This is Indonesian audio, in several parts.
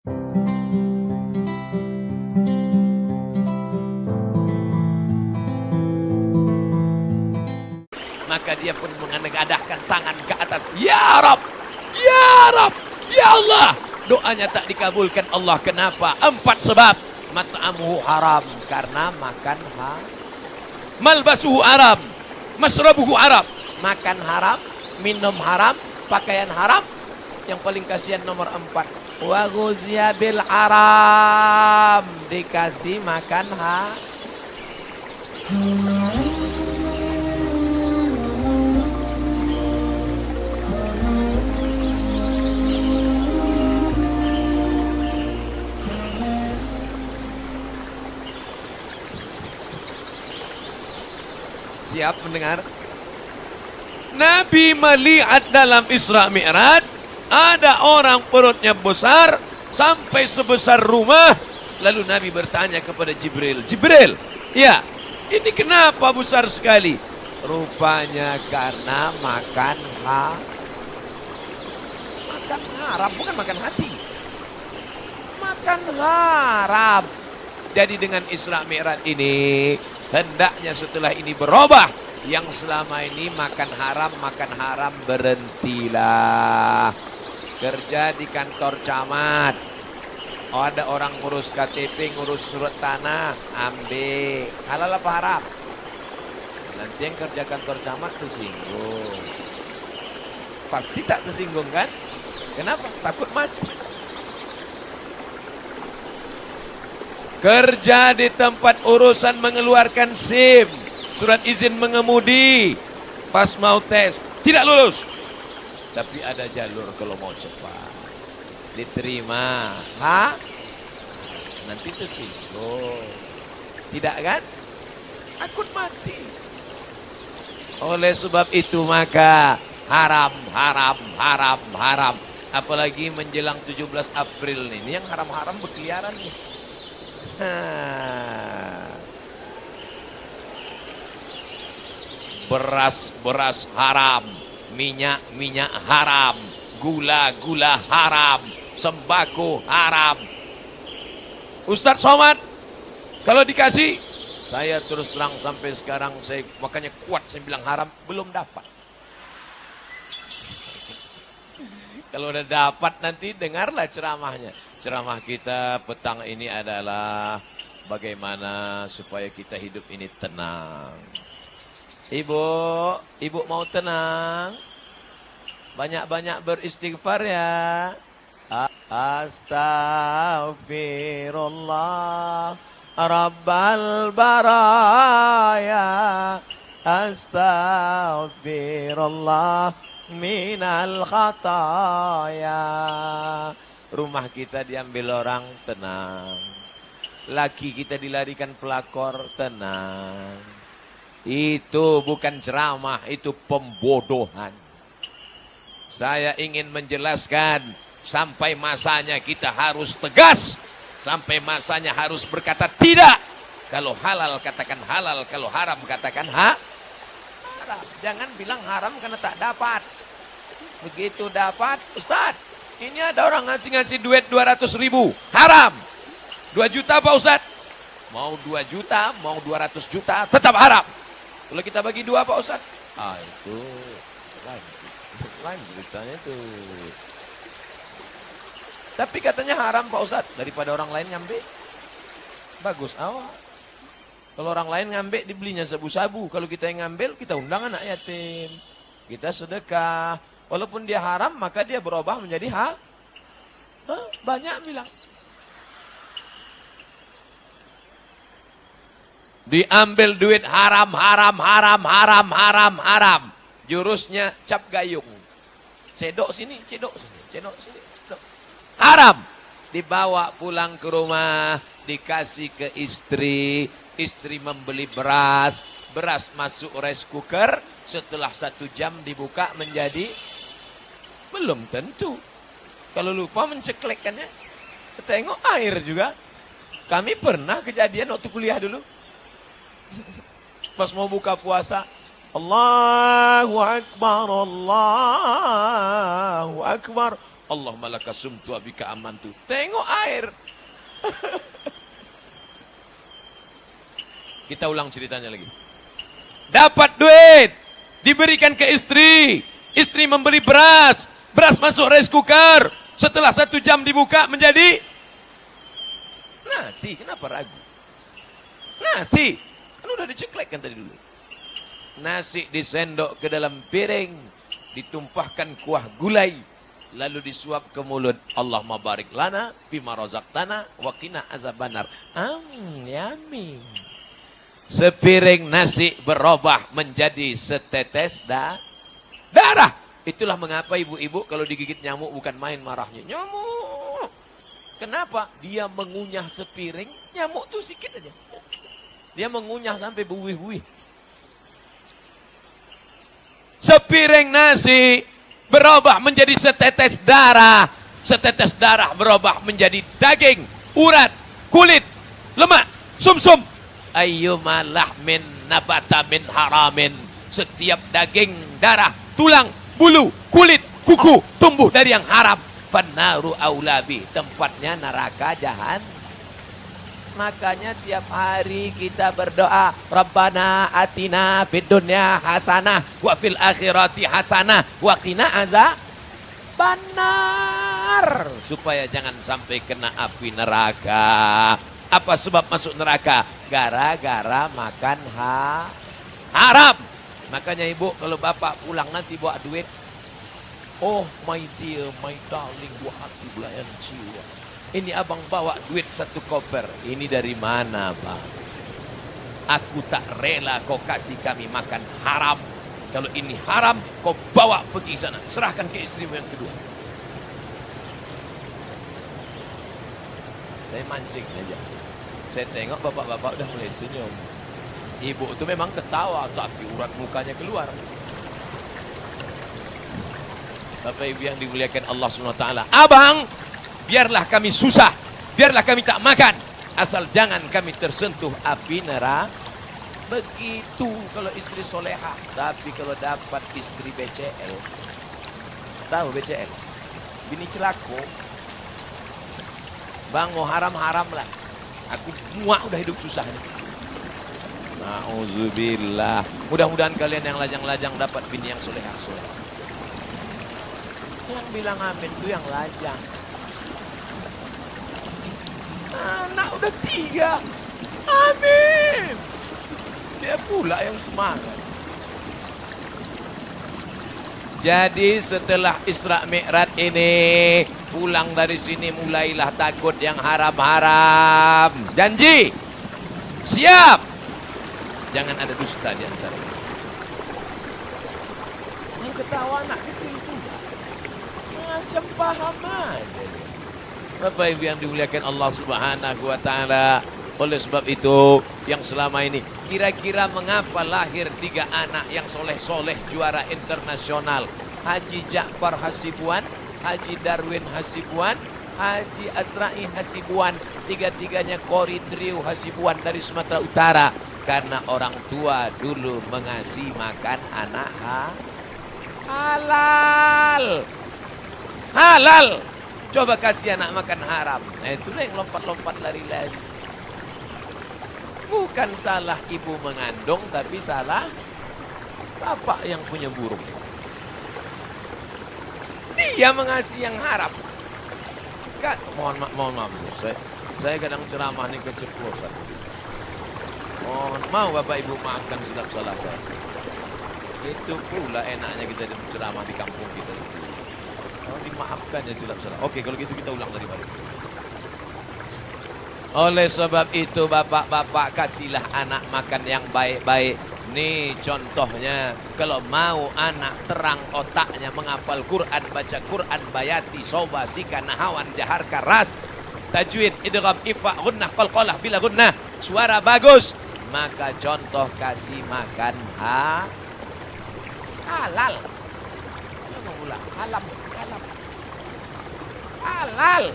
Maka dia pun mengadahkan tangan ke atas. Ya Rab, ya Rab, ya Allah. Doanya tak dikabulkan Allah. Kenapa? 4 sebab. Mat'amuhu haram, karena makan haram. Malbasuhu haram, masrabuhu haram, makan haram, minum haram, pakaian haram. Yang paling kasihan nomor 4. Wa ghuziya bil haram, dikasih makan haram. Siap mendengar? Nabi melihat dalam Isra Mi'raj, ada orang perutnya besar sampai sebesar rumah. Lalu Nabi bertanya kepada Jibril, Jibril, ya, ini kenapa besar sekali? Rupanya karena makan haram. Makan haram, bukan makan hati. Makan haram. Jadi dengan Isra Mi'raj ini, hendaknya setelah ini berubah. Yang selama ini makan haram berhentilah. Kerja di kantor camat, ada orang ngurus KTP, ngurus surat tanah, ambil. Halal apa haram? Nanti yang kerja kantor camat tersinggung. Pasti tak tersinggung kan? Kenapa? Takut mati. Kerja di tempat urusan mengeluarkan SIM, surat izin mengemudi, pas mau tes, tidak lulus. Tapi ada jalur kalau mau cepat. Diterima. Hah? Nanti tersinggung. Tidak kan? Takut mati. Oleh sebab itu maka haram. Apalagi menjelang 17 April ini yang haram-haram berkeliaran nih. Beras haram, minyak haram, gula haram, sembako haram. Ustadz Somad, kalau dikasih, saya terus terang sampai sekarang saya makanya kuat saya bilang haram, belum dapat. Kalau udah dapat nanti dengarlah ceramahnya. Ceramah kita petang ini adalah bagaimana supaya kita hidup ini tenang. Ibu mau tenang? Banyak-banyak beristighfar ya. Astaghfirullah Rabbal baraya. Astaghfirullah minal khataya. Rumah kita diambil orang, tenang. Laki kita dilarikan pelakor, tenang. Itu bukan ceramah, itu pembodohan. Saya ingin menjelaskan, sampai masanya kita harus tegas. Sampai masanya harus berkata tidak. Kalau halal katakan halal, kalau haram katakan haram. Jangan bilang haram karena tak dapat. Begitu dapat, Ustadz, ini ada orang ngasih duit 200.000, haram. 2 juta Pak Ustadz. Mau 2 juta, mau 200 juta, tetap haram. Kalau kita bagi 2 Pak Ustadz. Itu lain ceritanya itu. Tapi katanya haram Pak Ustadz, daripada orang lain ngambil. Bagus awal. Kalau orang lain ngambil dibelinya sabu-sabu. Kalau kita yang ngambil, kita undang anak yatim. Kita sedekah. Walaupun dia haram, maka dia berubah menjadi banyak bilang. Diambil duit haram. Jurusnya cap gayung. Cedok sini. Haram. Dibawa pulang ke rumah, dikasih ke istri. Istri membeli beras masuk rice cooker. Setelah 1 jam dibuka menjadi belum tentu. Kalau lupa menceklekkannya, tengok air juga. Kami pernah kejadian waktu kuliah dulu. Pas mau buka puasa, Allahu Akbar, Allahu Akbar. Allahumma laka sumtu wa bika amantu. Tengok air. Kita ulang ceritanya lagi. Dapat duit, diberikan ke istri. Istri membeli beras. Beras masuk rice cooker. Setelah 1 jam dibuka menjadi nasi. Kenapa ragu? Nasi. Kan udah diceklekkan tadi dulu. Nasi disendok ke dalam piring. Ditumpahkan kuah gulai. Lalu disuap ke mulut. Allahumma barik lana bima razaqtana wa qina azabannar. Yummy. Sepiring nasi berubah menjadi setetes darah. Itulah mengapa ibu-ibu kalau digigit nyamuk bukan main marahnya. Nyamuk. Kenapa? Dia mengunyah sepiring, nyamuk tuh sedikit aja. Dia mengunyah sampai buih-buih. Sepiring nasi berubah menjadi setetes darah. Setetes darah berubah menjadi daging, urat, kulit, lemak, sumsum. Ayyuma lahmin nabata min haramin. Setiap daging, darah, tulang, bulu, kulit, kuku tumbuh dari yang haram. Fannaru aulabi. Tempatnya neraka jahan. Makanya tiap hari kita berdoa, Rabbana atina fid dunya hasanah wa fil akhirati hasanah wa qina azabannar. Supaya jangan sampai kena api neraka. Apa sebab masuk neraka? Gara-gara makan haram. Makanya ibu kalau bapak pulang nanti bawa duit. Oh my dear, my darling, buah hati belayan jiwa. Ini abang bawa duit 1 koper. Ini dari mana, Pak? Aku tak rela kau kasih kami makan haram. Kalau ini haram, kau bawa pergi sana. Serahkan ke istrimu yang kedua. Saya mancing aja. Saya tengok bapak-bapak udah mulai senyum. Ibu itu memang ketawa, tapi urat mukanya keluar. Bapak Ibu yang dimuliakan Allah SWT. Abang, biarlah kami susah, biarlah kami tak makan, asal jangan kami tersentuh api neraka. Begitu kalau istri soleha. Tapi kalau dapat istri BCL, tahu BCL? Bini celako. Bang mau haram-haram lah. Aku muak udah hidup susah ini. Nauzubillah. Mudah-mudahan kalian yang lajang-lajang dapat bini yang soleha-soleha. Yang bilang amin itu yang lajang. Anak udah 3. Amin. Dia pula yang semangat. Jadi setelah Isra Mi'raj ini, pulang dari sini mulailah takut yang haram-haram. Janji. Siap. Jangan ada dusta di antara. Yang ketawa anak kecil itu. Macam paham aja. Bapak Ibu yang dimuliakan Allah Subhanahu wa taala. Oleh sebab itu, yang selama ini kira-kira mengapa lahir 3 anak yang soleh-soleh juara internasional? Haji Ja'far Hasibuan, Haji Darwin Hasibuan, Haji Asra'i Hasibuan. 3-tiganya Kori Trio Hasibuan dari Sumatera Utara. Karena orang tua dulu mengasih makan anak halal. Halal. Coba kasih anak makan haram. Nah itulah yang lompat-lompat lari-lari. Bukan salah ibu mengandung, tapi salah bapak yang punya burung. Dia mengasih yang haram. Kan, mohon maaf. Saya kadang ceramah ini keceplosan. Mau bapak ibu maafkan silap salah saya. Itu pula enaknya kita ceramah di kampung kita sendiri. Kalau dimaafkan ya silap salah. Oke, kalau gitu kita ulang dari baru. Oleh sebab itu bapak-bapak kasihlah anak makan yang baik-baik. Nih contohnya, kalau mau anak terang otaknya menghafal Quran, baca Quran, bayati, soba, sika, nahawan, jahar, karas, tajwid, idgham, ifa, gunnah, qalqalah, bila gunnah, suara bagus, maka contoh kasih makan halal. Halal.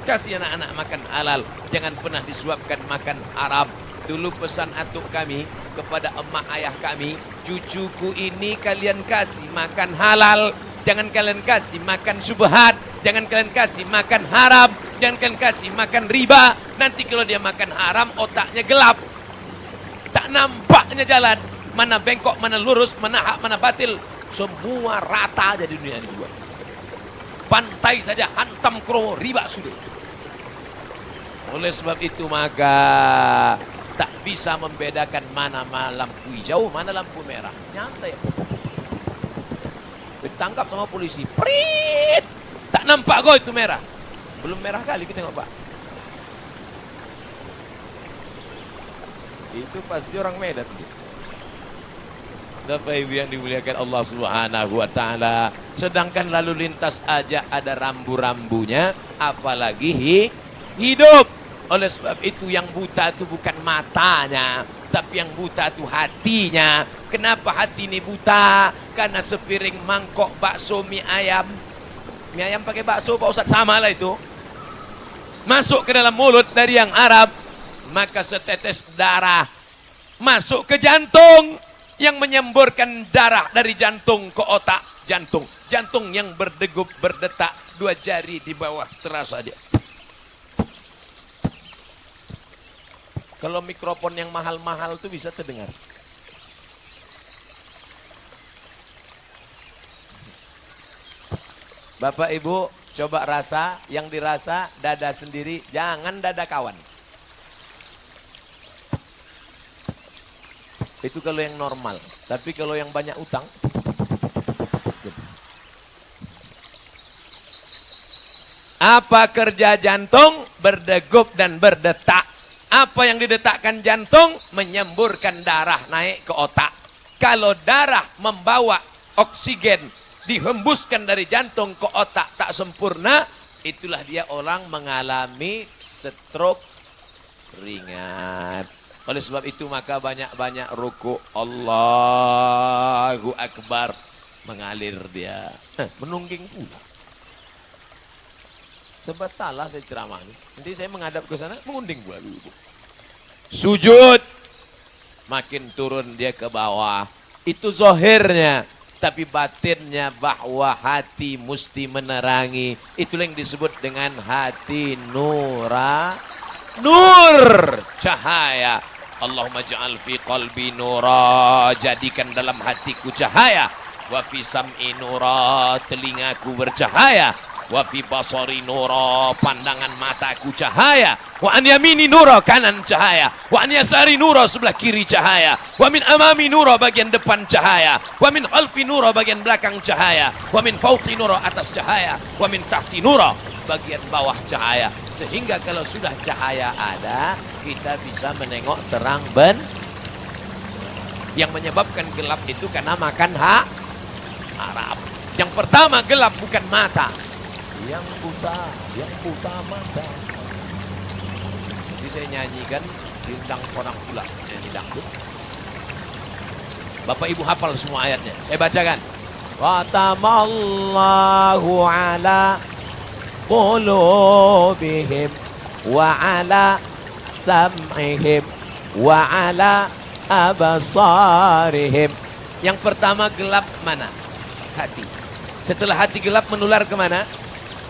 Kasih anak-anak makan halal. Jangan pernah disuapkan makan haram. Dulu pesan atuk kami kepada emak ayah kami, cucuku ini kalian kasih makan halal. jangan kalian kasih makan syubhat, jangan kalian kasih makan haram, jangan kalian kasih makan riba. Nanti kalau dia makan haram, otaknya gelap, tak nampaknya jalan, mana bengkok, mana lurus, mana hak, mana batil, semua rata aja di dunia ini juga. Pantai saja hantam kromo riba sudah. Oleh sebab itu maka tak bisa membedakan mana lampu hijau, mana lampu merah. Nyantai. Ditangkap sama polisi. Prit! Tak nampak kok itu merah. Belum merah kali kita tengok Pak. Itu pasti orang Medan. Bapak Ibu yang dimuliakan Allah Subhanahu wa taala. Sedangkan lalu lintas aja ada rambu-rambunya, apalagi hidup. Oleh sebab itu yang buta itu bukan matanya, tapi yang buta itu hatinya. Kenapa hati ini buta? Karena sepiring mangkok bakso mie ayam. Mie ayam pakai bakso Pak Ustaz, sama lah itu. Masuk ke dalam mulut dari yang Arab, maka setetes darah masuk ke jantung yang menyemburkan darah dari jantung ke otak jantung. Jantung yang berdegup berdetak, 2 jari di bawah terasa dia. Kalau mikrofon yang mahal-mahal itu bisa terdengar. Bapak Ibu coba rasa, yang dirasa dada sendiri, jangan dada kawan. Itu kalau yang normal, tapi kalau yang banyak utang. Apa kerja jantung? Berdegup dan berdetak. Apa yang didetakkan jantung? Menyemburkan darah naik ke otak. Kalau darah membawa oksigen dihembuskan dari jantung ke otak tak sempurna, itulah dia orang mengalami stroke ringan. Oleh sebab itu maka banyak-banyak ruku, Allahu Akbar, mengalir dia. Menungging pula. Sebab salah saya ceramah ini. Nanti saya menghadap ke sana, mengunding pula dulu. Sujud, makin turun dia ke bawah. Itu zohirnya, tapi batinnya bahwa hati mesti menerangi. Itulah yang disebut dengan hati nura, nur, cahaya. Allahumma ja'al fi qalbi nura, jadikan dalam hatiku cahaya. Wa fi sam'i nura, telingaku bercahaya. Wa fi basari nura, pandangan mataku cahaya. Wa an yamini nura, kanan cahaya. Wa an yasari nura, sebelah kiri cahaya. Wa min amami nura, bagian depan cahaya. Wa min khalfi nura, bagian belakang cahaya. Wa min fawqi nura, atas cahaya. Wa min tahti nura, bagian bawah cahaya. Sehingga kalau sudah cahaya ada, kita bisa menengok terang ben. Yang menyebabkan gelap itu karena makan haram. Yang pertama gelap bukan mata, yang buta mata. Jadi saya nyanyikan, diundang orang pula nyanyi dangdut. Bapak Ibu hafal semua ayatnya, saya bacakan. Khatamallahu ala qulubihim wa ala sam'ihim wa ala absarihim. Yang pertama gelap mana? Hati. Setelah hati gelap menular kemana?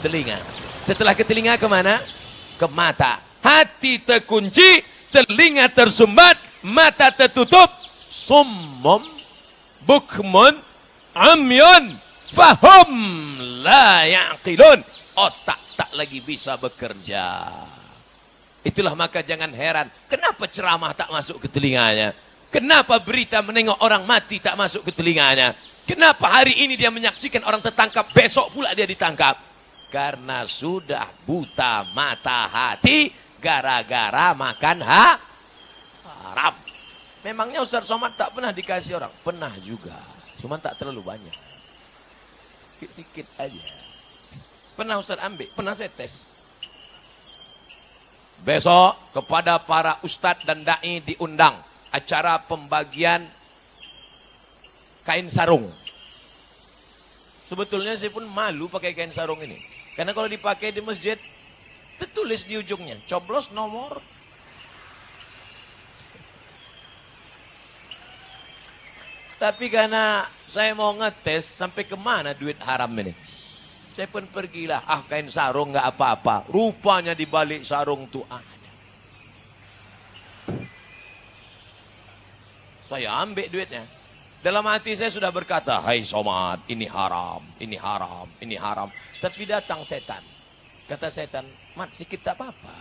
Telinga. Setelah ke telinga kemana? Ke mata. Hati terkunci, telinga tersumbat, mata tertutup. Summum, bukmun, amyun, fahum, la ya'qilun. Otak tak lagi bisa bekerja. Itulah maka jangan heran. Kenapa ceramah tak masuk ke telinganya? Kenapa berita menengok orang mati tak masuk ke telinganya? Kenapa hari ini dia menyaksikan orang tertangkap, besok pula dia ditangkap? Karena sudah buta mata hati gara-gara makan haram. Memangnya Ustaz Somad tak pernah dikasih orang? Pernah juga, cuma tak terlalu banyak. Sikit-sikit aja. Pernah Ustaz ambil, pernah saya tes. Besok kepada para ustadz dan da'i diundang acara pembagian kain sarung. Sebetulnya saya pun malu pakai kain sarung ini. Karena kalau dipakai di masjid, tertulis di ujungnya, coblos nomor. Tapi karena Saya mau ngetes sampai kemana duit haram ini. Saya pun pergilah, kain sarung nggak apa-apa. Rupanya di balik sarung tuh ada. Saya ambil duitnya. Dalam hati saya sudah berkata, hai Somad, ini haram, ini haram, ini haram. Tapi datang setan. Kata setan, Mat, sikit tak apa-apa.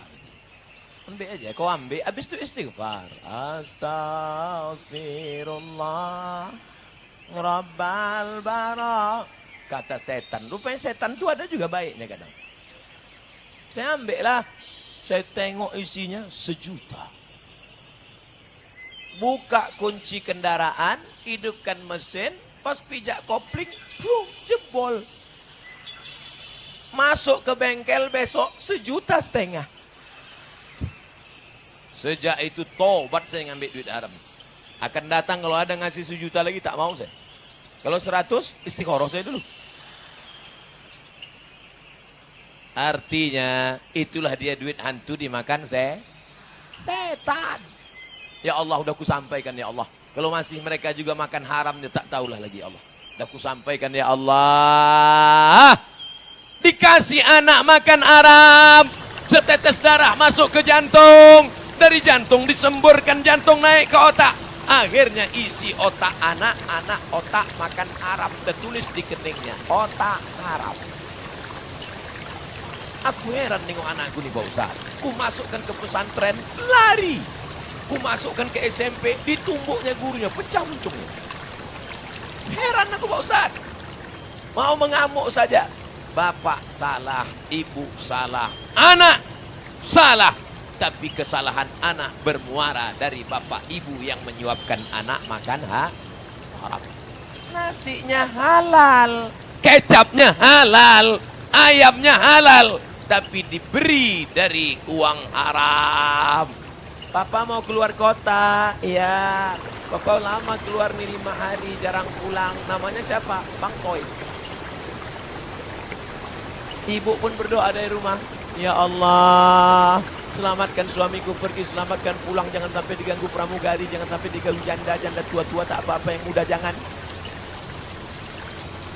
Ambil aja, kau ambil, habis itu istighfar. Astaghfirullah, Rabbal barak. Kata setan, rupanya setan itu ada juga baiknya kadang. Saya ambil lah, saya tengok isinya 1 juta. Buka kunci kendaraan, hidupkan mesin, pas pijak kopling, jebol. Masuk ke bengkel besok 1,5 juta. Sejak itu tobat saya ngambil duit haram. Akan datang kalau ada ngasih 1 juta lagi tak mau saya. Kalau 100 istikharah saya dulu. Artinya itulah dia duit hantu dimakan setan. Ya Allah, udah ku sampaikan ya Allah. Kalau masih mereka juga makan haram, dia tak tahulah lagi ya Allah. Udah ku sampaikan ya Allah. Dikasih anak makan haram, setetes darah masuk ke jantung. Dari jantung disemburkan, jantung naik ke otak. Akhirnya isi otak anak otak makan haram. Tertulis di keningnya, otak haram. Aku heran nengok anakku nih Pak Ustaz. Ku masukkan ke pesantren, lari. Ku masukkan ke SMP, ditumbuknya gurunya, pecah muncungnya. Heran aku Pak Ustaz. Mau mengamuk saja. Bapak salah, ibu salah, anak salah. Tapi kesalahan anak bermuara dari bapak ibu yang menyuapkan anak makan haram. Nasinya halal, kecapnya halal, ayamnya halal. Tapi diberi dari uang haram. Papa mau keluar kota, iya. Papa lama keluar nih 5 hari, jarang pulang. Namanya siapa? Bang Toy. Ibu pun berdoa dari rumah. Ya Allah, selamatkan suamiku pergi, selamatkan pulang. Jangan sampai diganggu pramugari, jangan sampai diganggu janda tua-tua tak apa-apa, yang muda jangan.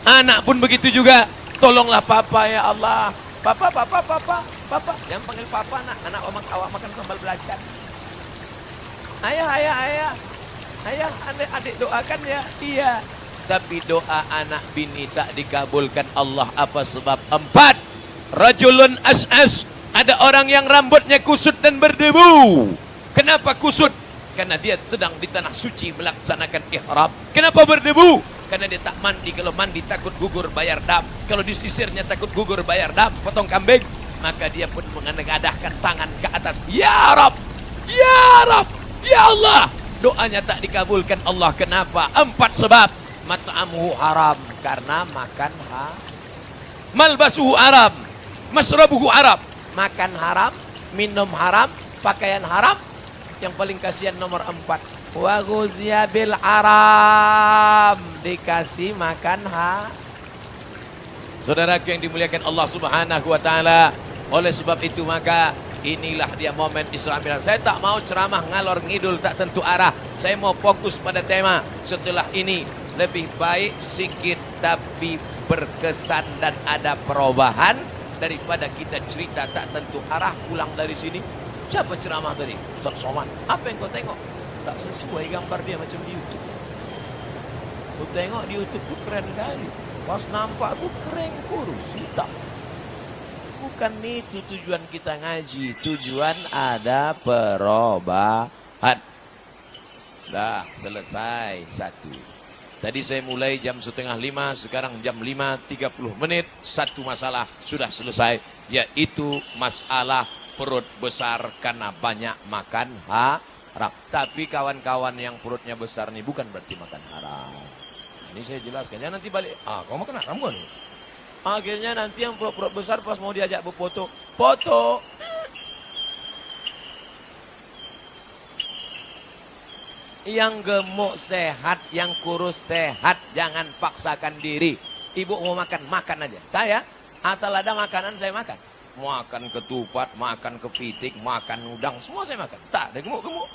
Anak pun begitu juga. Tolonglah papa ya Allah. Papa. Jangan panggil papa anak awak makan sambal belacan. Ayah, adik doakan ya. Iya. Tapi doa anak bini tak dikabulkan Allah. Apa sebab? 4. Rajulun as'as. Ada orang yang rambutnya kusut dan berdebu. Kenapa kusut? Karena dia sedang di tanah suci melaksanakan ihram. Kenapa berdebu? Karena dia tak mandi. Kalau mandi takut gugur bayar dam. Kalau disisirnya takut gugur bayar dam, potong kambing. Maka dia pun mengadahkan tangan ke atas. Ya Rab, Ya Rab, Ya Allah. Doanya tak dikabulkan Allah. Kenapa? 4 sebab. Mat'amuhu haram, karena makan haram. Malbasuhu haram, masrabuhu haram. Makan haram, minum haram, pakaian haram. Yang paling kasihan nomor 4. Wa ghuziya bil haram, dikasih makan haram. Saudaraku yang dimuliakan Allah Subhanahu wa taala, oleh sebab itu maka inilah dia momen Isra Mi'raj. Saya tak mau ceramah ngalor ngidul tak tentu arah. Saya mau fokus pada tema. Setelah ini lebih baik sikit tapi berkesan dan ada perubahan daripada kita cerita tak tentu arah pulang dari sini. Siapa ceramah tadi? Ustaz Somad. Apa yang kau tengok? Tak sesuai gambar dia macam di YouTube. Kau tengok di YouTube tu keren kali. Pas nampak tu keren kurus, hitam. Bukan itu tujuan kita ngaji. Tujuan ada perubahan. Dah selesai 1. Tadi saya mulai jam 4:30, sekarang jam 5:30. 1 masalah sudah selesai, yaitu masalah perut besar karena banyak makan haram. Tapi kawan-kawan yang perutnya besar nih bukan berarti makan haram. Ini saya jelaskan. Ya nanti balik, kau makan haram kan? Akhirnya nanti yang perut besar pas mau diajak berfoto, foto. Yang gemuk sehat, yang kurus sehat, jangan paksakan diri. Ibu mau makan aja. Saya asal ada makanan saya makan. Makan ketupat, makan kepitik, makan udang, semua saya makan. Tak ada gemuk-gemuk.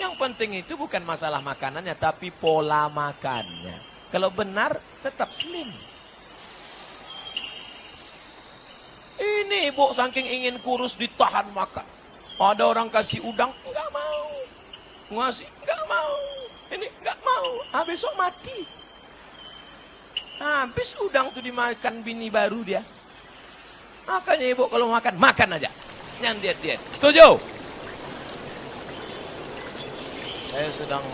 Yang penting itu bukan masalah makanannya, tapi pola makannya. Kalau benar, tetap slim. Ini ibu saking ingin kurus ditahan makan. Ada orang kasih udang, nggak mau. Ngasih, nggak mau. Ini nggak mau. Besok mati. Habis udang tuh dimakan bini baru dia. Makanya ibu kalau makan aja. Jangan diet-diet. Setuju? Saya sedang